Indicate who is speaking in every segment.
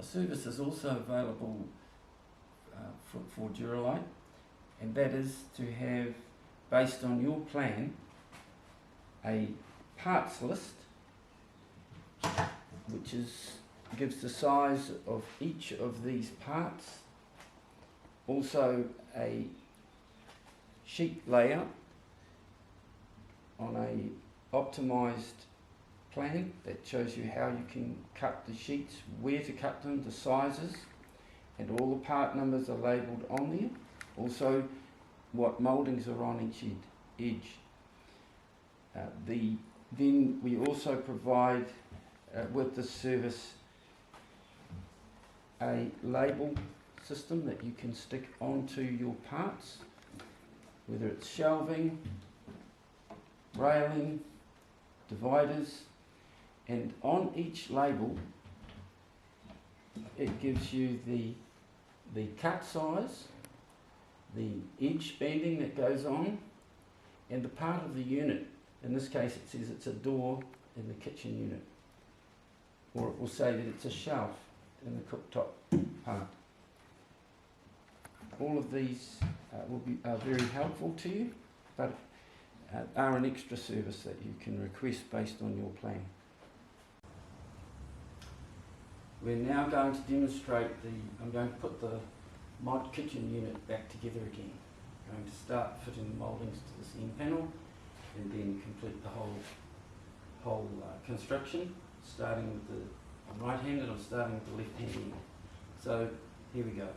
Speaker 1: service is also available for Duralite, and that is to have, based on your plan, a parts list which gives the size of each of these parts, also a sheet layout on a optimized plan that shows you how you can cut the sheets, where to cut them, the sizes, and all the part numbers are labelled on there. Also what mouldings are on each edge. Then we also provide with this service a label system that you can stick onto your parts, whether it's shelving, railing, dividers, and on each label it gives you the cut size, the edge banding that goes on, and the part of the unit. In this case it says it's a door in the kitchen unit, or it will say that it's a shelf in the cooktop part. All of these are very helpful to you, but are an extra service that you can request based on your plan. We're now going to demonstrate I'm going to put the mod kitchen unit back together again. I'm going to start fitting the mouldings to this end panel and then complete the whole construction, starting with I'm right-handed, I'm starting with the left-hand end. So here we go.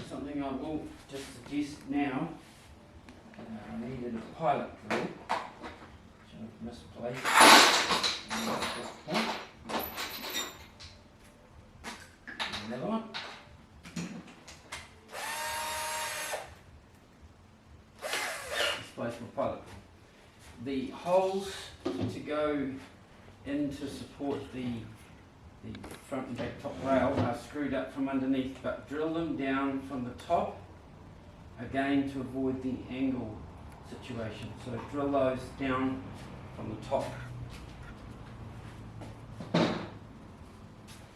Speaker 1: Something I will just suggest now, I needed a pilot drill, which I've misplaced at this point. Another one. Misplaced my pilot drill. The holes to go in to support the front and back top rail are screwed up from underneath, but drill them down from the top again to avoid the angle situation. So drill those down from the top.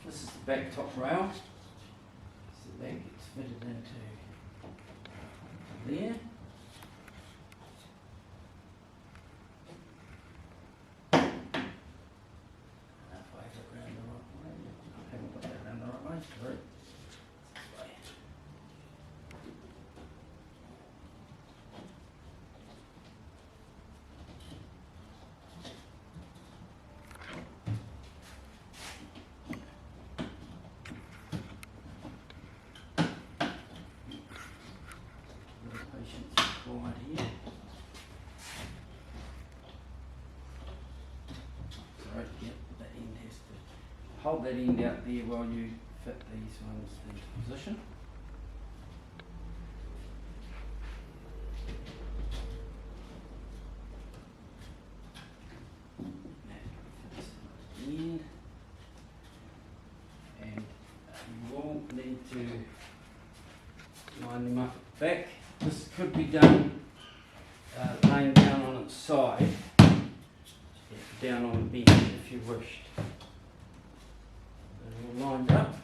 Speaker 1: This is the back top rail. So that gets fitted into there. If I get it round the right way, I haven't got that round the right way, sorry. This way. Patience required here. Sorry, yep, that end has to hold that end out there while you fit these ones into position. That fits into the end. And you will need to line them up at the back. This could be done laying down on its side, down on the bench if you wished. They're all lined up.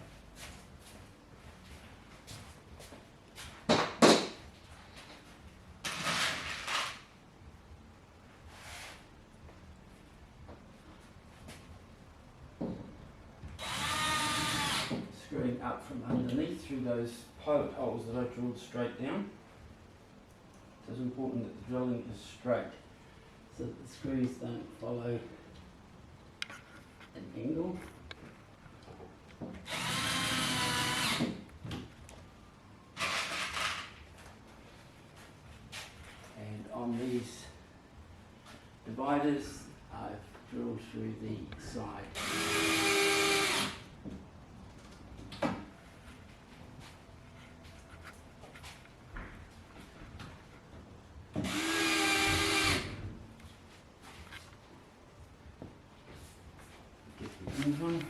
Speaker 1: Screwing up from underneath through those pilot holes that I drilled straight down. So it's important that the drilling is straight so that the screws don't follow an angle. And on these dividers I've drilled through the side. One.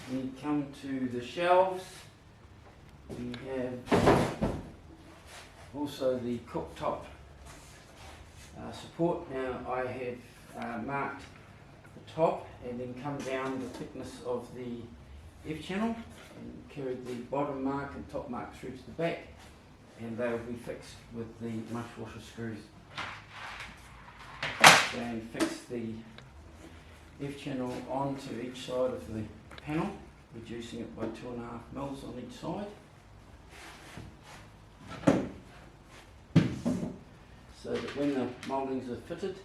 Speaker 1: When you come to the shelves, we have also the cooktop support. Now I have marked the top and then come down the thickness of the F channel and carried the bottom mark and top mark through to the back, and they will be fixed with the mush washer screws. And fix the F channel onto each side of the panel, reducing it by 2.5 mils on each side, so that when the mouldings are fitted,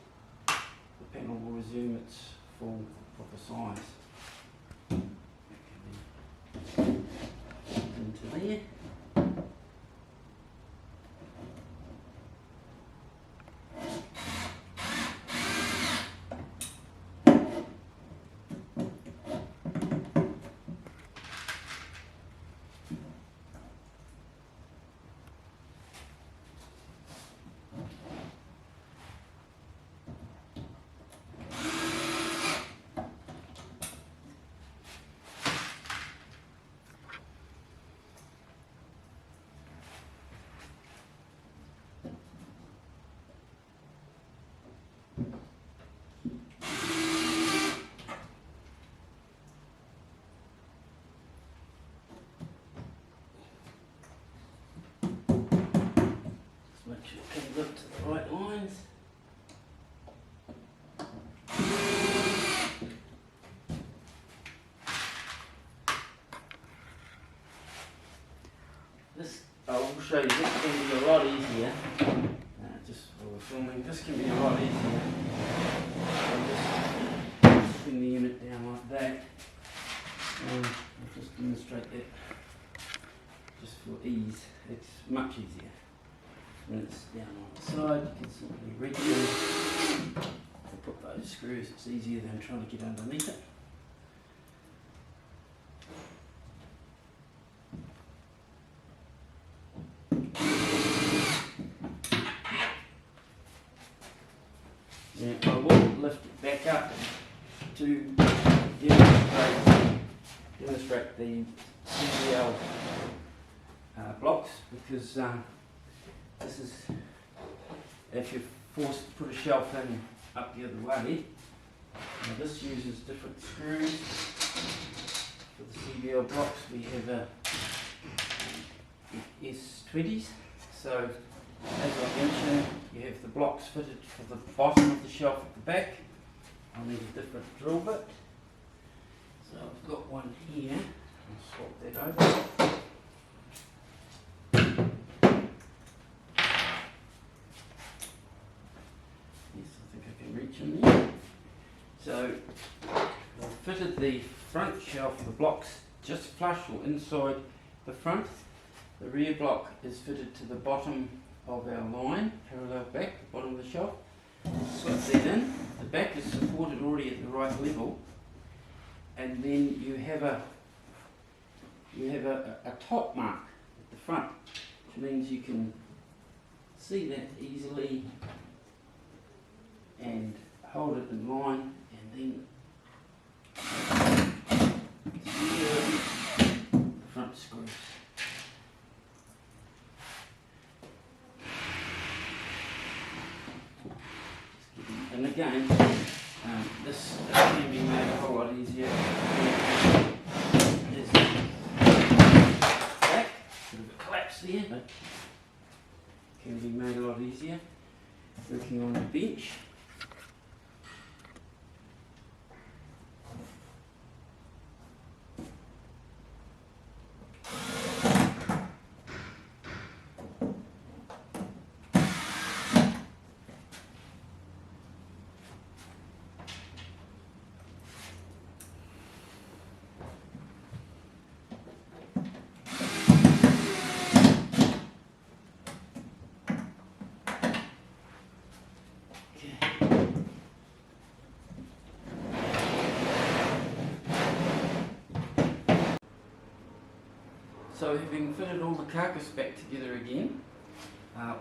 Speaker 1: the panel will resume its full proper size. Into there. Make sure it comes up to the right lines. This, I will show you, this can be a lot easier. Just for filming, this can be a lot easier. I'll just bring the unit down like that. I'll just demonstrate that just for ease. It's much easier. When it's down on the side, you can simply reach in and put those screws. It's easier than trying to get underneath it. Now I will lift it back up to demonstrate the CBL blocks, because this is, if you're forced to put a shelf in up the other way, now this uses different screws. For the CBL blocks we have a S20s, so as I mentioned, you have the blocks fitted for the bottom of the shelf at the back. I'll need a different drill bit, so I've got one here. I'll swap that over. So I've fitted the front shelf, the blocks just flush or inside the front. The rear block is fitted to the bottom of our line, parallel back, the bottom of the shelf. Slip that in. The back is supported already at the right level, and then you have a top mark at the front, which means you can see that easily and hold it in line, and then secure the front screws. And again, this can be made a whole lot easier. There's back, bit of a collapse there, but can be made a lot easier working on the bench. So having fitted all the carcass back together again,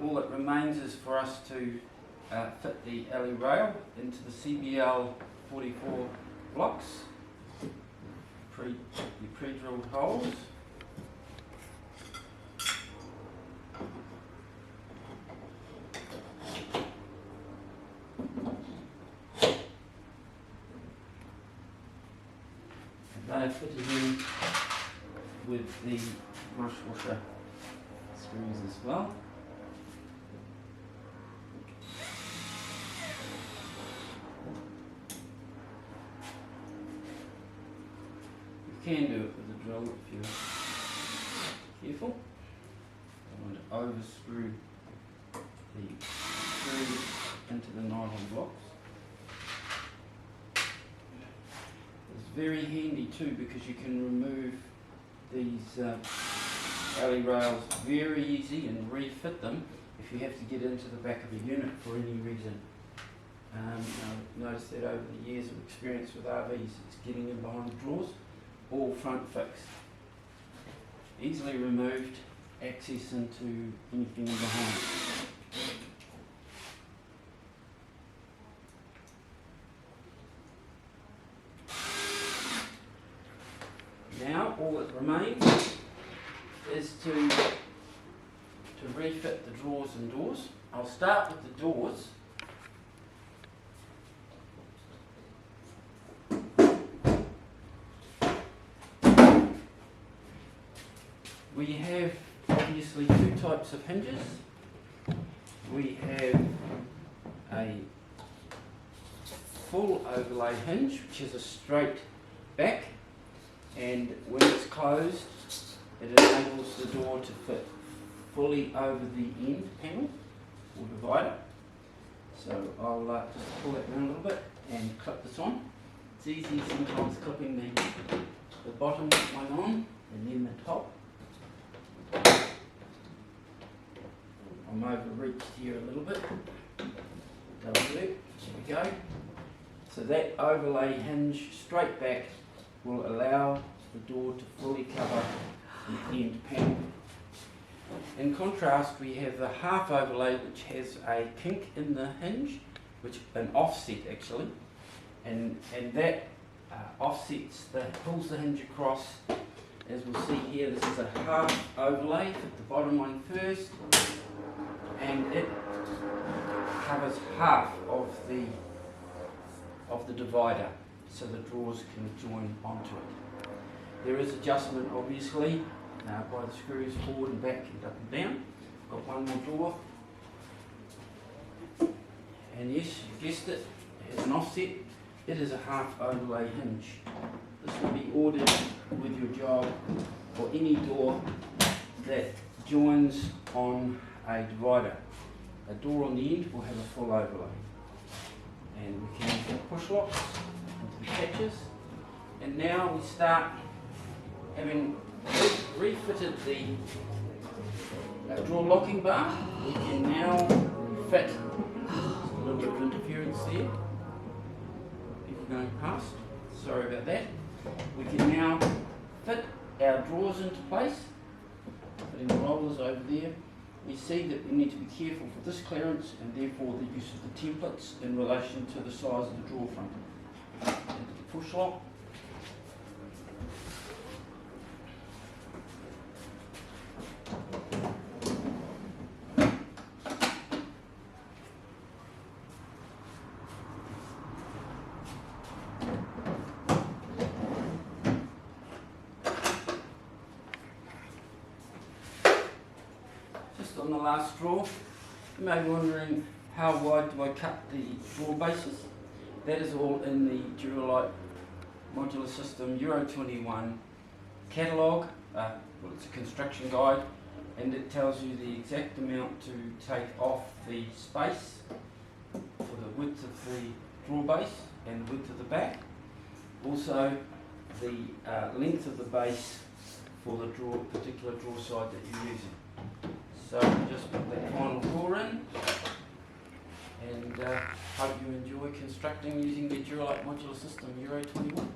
Speaker 1: all that remains is for us to fit the alley rail into the CBL 44 blocks, pre-drilled holes. They are fitted in with the brush washer screws as well. You can do it with a drill if you're careful. Don't want to overscrew the screws into the nylon blocks. It's very handy too because you can remove these alley rails very easy and refit them if you have to get into the back of a unit for any reason. I've noticed that over the years of experience with RVs, it's getting in behind the drawers, all front fixed. Easily removed, access into anything in behind. Now all that remains is to refit the drawers and doors. I'll start with the doors. We have obviously two types of hinges. We have a full overlay hinge, which is a straight back, and when it's closed it enables the door to fit fully over the end panel or divider. So I'll just pull that down a little bit and clip this on. It's easy sometimes clipping the bottom one on and then the top. I'm overreached here a little bit. That'll do. There we go. So that overlay hinge straight back will allow the door to fully cover the end panel. In contrast, we have the half overlay, which has a kink in the hinge, an offset actually, and that offsets pulls the hinge across. As we'll see here, this is a half overlay. Put the bottom one first, and it covers half of the divider, so the drawers can join onto it. There is adjustment obviously by the screws forward and back and up and down. Got one more door, and yes, you guessed it, it has an offset. It is a half overlay hinge. This will be ordered with your job for any door that joins on a divider. A door on the end will have a full overlay. And we can use the push locks into the catches. And now we start, having refitted the drawer locking bar, we can now fit, a little bit of interference there, people going past, sorry about that. We can now fit our drawers into place, putting the rollers over there. We see that we need to be careful for this clearance and therefore the use of the templates in relation to the size of the drawer front. Into the push lock. On the last drawer, you may be wondering how wide do I cut the drawer bases. That is all in the Duralite Modular System Euro 21 catalogue. Well, it's a construction guide, and it tells you the exact amount to take off the space for the width of the drawer base and the width of the back. Also the length of the base for the particular drawer side that you're using. So just put that final drawer in, and hope you enjoy constructing using the Duralite Modular System Euro 21.